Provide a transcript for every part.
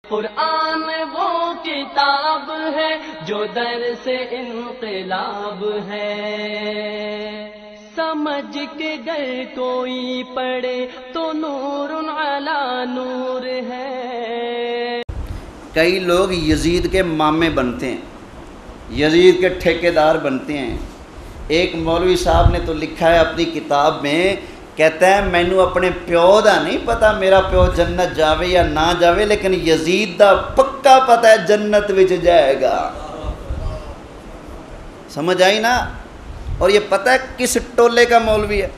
قرآن وہ کتاب ہے جو در سے انقلاب ہے، سمجھ کے گر کوئی پڑھے تو نور علی نور ہے۔ کئی لوگ یزید کے مامے بنتے ہیں، یزید کے ٹھیکیدار بنتے ہیں۔ ایک مولوی صاحب نے تو لکھا ہے اپنی کتاب میں، کہتا ہے مینوں اپنے پیو دا نہیں پتا میرا پیو جنت جاوے یا نہ جاوے، لیکن یزید دا پکا پتا ہے جنت وچ جائے گا۔ سمجھ آئی نا؟ اور یہ پتہ ہے کس ٹولے کا مولوی ہے؟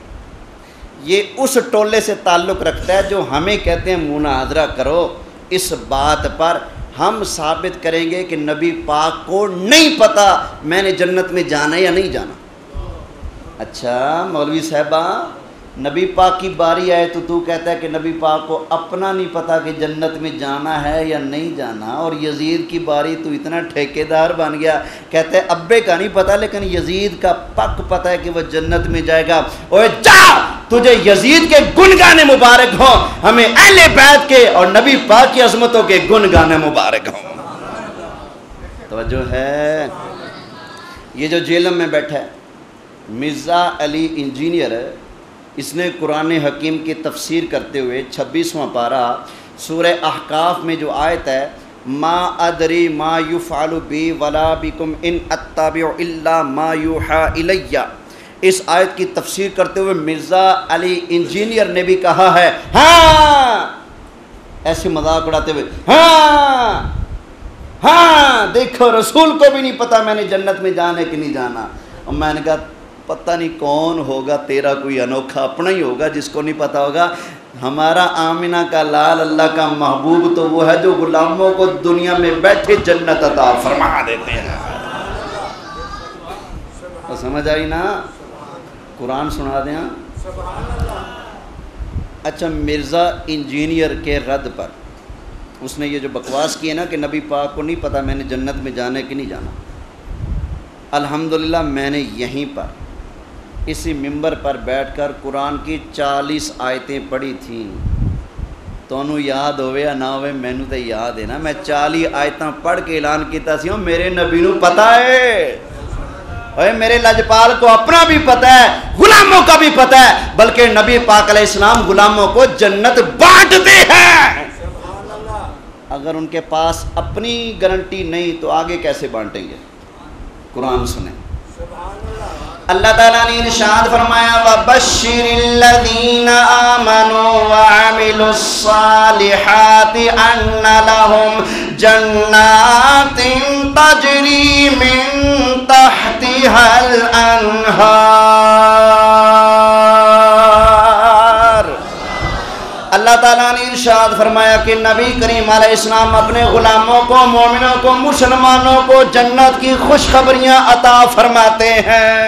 یہ اس ٹولے سے تعلق رکھتا ہے جو ہمیں کہتے ہیں مناظرہ کرو، اس بات پر ہم ثابت کریں گے کہ نبی پاک کو نہیں پتا میں نے جنت میں جانا یا نہیں جانا۔ اچھا مولوی صاحبہ، نبی پاک کی باری آئے تو کہتا ہے کہ نبی پاک کو اپنا نہیں پتا کہ جنت میں جانا ہے یا نہیں جانا، اور یزید کی باری تو اتنا ٹھیکیدار بن گیا، کہتا ہے ابے کا نہیں پتا لیکن یزید کا پک پتا ہے کہ وہ جنت میں جائے گا۔ اوے جا، تجھے یزید کے گن گانے مبارک ہوں، ہمیں اہل بیت کے اور نبی پاک کی عظمتوں کے گن گانے مبارک ہوں۔ توجہ ہے؟ یہ جو جیلم میں بیٹھا ہے مرزا علی انجینئر، اس نے قرآن حکیم کی تفسیر کرتے ہوئے 26واں پارہ سورہ احقاف میں جو آیت ہے ما ادری ما یفعل بی ولا بکم ان اتبع الا ما یوحی الی، اس آیت کی تفسیر کرتے ہوئے مرزا علی انجینئر نے بھی کہا ہے ہاں، ایسے مذاق اڑاتے ہوئے، ہاں ہاں دیکھو رسول کو بھی نہیں پتا میں نے جنت میں جانا ہے کہ نہیں جانا۔ اور میں نے کہا پتہ نہیں کون ہوگا تیرا کوئی انوکھا اپنا ہی ہوگا جس کو نہیں پتا ہوگا۔ ہمارا آمنہ کا لال اللہ کا محبوب تو وہ ہے جو غلاموں کو دنیا میں بیٹھے جنت عطا فرما دیتے ہیں۔ تو سمجھ آئی نا؟ قرآن سنا دیں۔ اچھا، مرزا انجینئر کے رد پر اس نے یہ جو بکواس کی ہے نا کہ نبی پاک کو نہیں پتا میں نے جنت میں جانا ہے کہ نہیں جانا، الحمدللہ میں نے یہیں پر اسی ممبر پر بیٹھ کر قرآن کی 40 آیتیں پڑھی تھیں۔ تو انہوں یاد ہوئے یا نہ ہوئے مینوں تے یاد ہے نا، میں 40 آیتاں پڑھ کے اعلان کیتا سی میرے نبی نو پتہ ہے، اوے میرے لجپال کو اپنا بھی پتہ ہے، غلاموں کا بھی پتہ ہے، بلکہ نبی پاک علیہ السلام غلاموں کو جنت بانٹتے ہیں۔ اگر ان کے پاس اپنی گارنٹی نہیں تو آگے کیسے بانٹیں گے؟ قرآن سنیں۔ اللہ تعالیٰ نے ارشاد فرمایا وَبَشِّرِ الَّذِينَ آمَنُوا وَعَمِلُوا الصَّالِحَاتِ أَنَّ لَهُمْ جَنَّاتٍ تَجْرِي مِن تَحْتِهَا الْأَنْهَارُ۔ اللہ تعالیٰ نے ارشاد فرمایا کہ نبی کریم علیہ السلام اپنے غلاموں کو، مومنوں کو، مسلمانوں کو جنت کی خوشخبریاں عطا فرماتے ہیں۔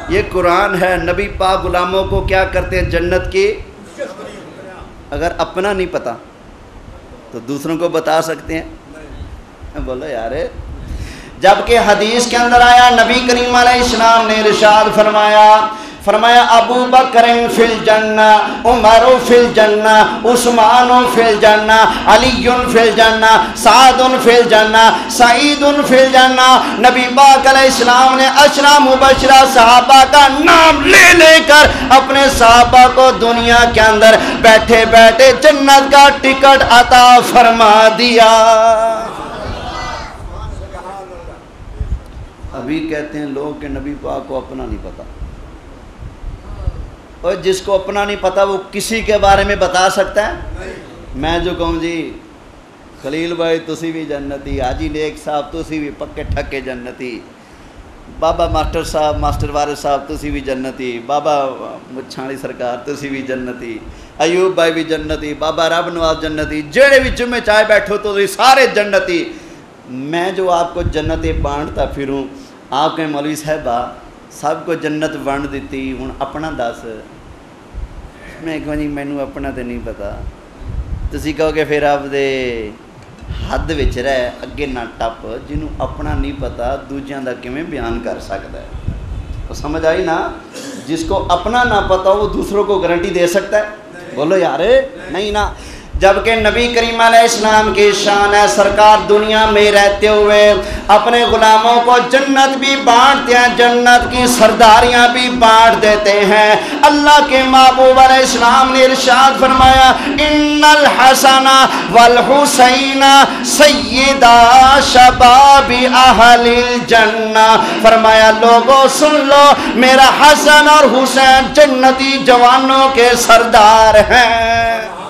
یہ قرآن ہے۔ نبی پاک غلاموں کو کیا کرتے ہیں؟ جنت کی۔ اگر اپنا نہیں پتا تو دوسروں کو بتا سکتے ہیں؟ بولو یار۔ جبکہ حدیث کے اندر آیا نبی کریم علیہ السلام نے ارشاد فرمایا ابو بکر فی الجنہ، عمر فی الجنہ، عثمان فی الجنہ، علی فی الجنہ، سعد فی الجنہ، سعید فی الجنہ۔ نبی پاک علیہ السلام نے عشرہ مبشرہ صحابہ کا نام لے لے کر اپنے صحابہ کو دنیا کے اندر بیٹھے بیٹھے جنت کا ٹکٹ عطا فرما دیا۔ ابھی کہتے ہیں لوگ کہ نبی پاک کو اپنا نہیں پتا، اور جس کو اپنا نہیں پتا وہ کسی کے بارے میں بتا سکتا ہے؟ میں جو کہوں جی خلیل بھائی تسی بھی جنتی، حاجی نیک صاحب تسی بھی پکے ٹھکے جنتی، بابا ماسٹر صاحب، ماسٹر وارث صاحب تسی بھی جنتی، بابا مچھاڑی سرکار تسی بھی جنتی، ایوب بھائی بھی جنتی، بابا رب نواز جنتی، جڑے بھی جمعے چائے بیٹھو تو سارے جنتی۔ میں جو آپ کو جنتیں بانٹتا پھروں، آپ کے مولوی صاحبہ سب کو جنت ونڈ دیتی، ہوں اپنا دس۔ میں کہوں جی مینوں اپنا تو نہیں پتا۔ تسی کہو کہ پھر آپ دے حد وچ رہ، اگے نہ ٹپ۔ جنوں اپنا نہیں پتا دوجیاں دا کیویں بیان کر سکتا ہے؟ تو سمجھ آئی نا؟ جس کو اپنا نہ پتا وہ دوسروں کو گارنٹی دے سکتا ہے؟ بولو یار نہیں نا۔ جبکہ نبی کریم علیہ السلام کی شان ہے سرکار دنیا میں رہتے ہوئے اپنے غلاموں کو جنت بھی بانٹتے ہیں، جنت کی سرداریاں بھی بانٹ دیتے ہیں۔ اللہ کے محبوب علیہ السلام نے ارشاد فرمایا ان الحسن والحسین سیدا شباب اہل الجنہ، فرمایا لوگوں سن لو میرا حسن اور حسین جنتی جوانوں کے سردار ہیں۔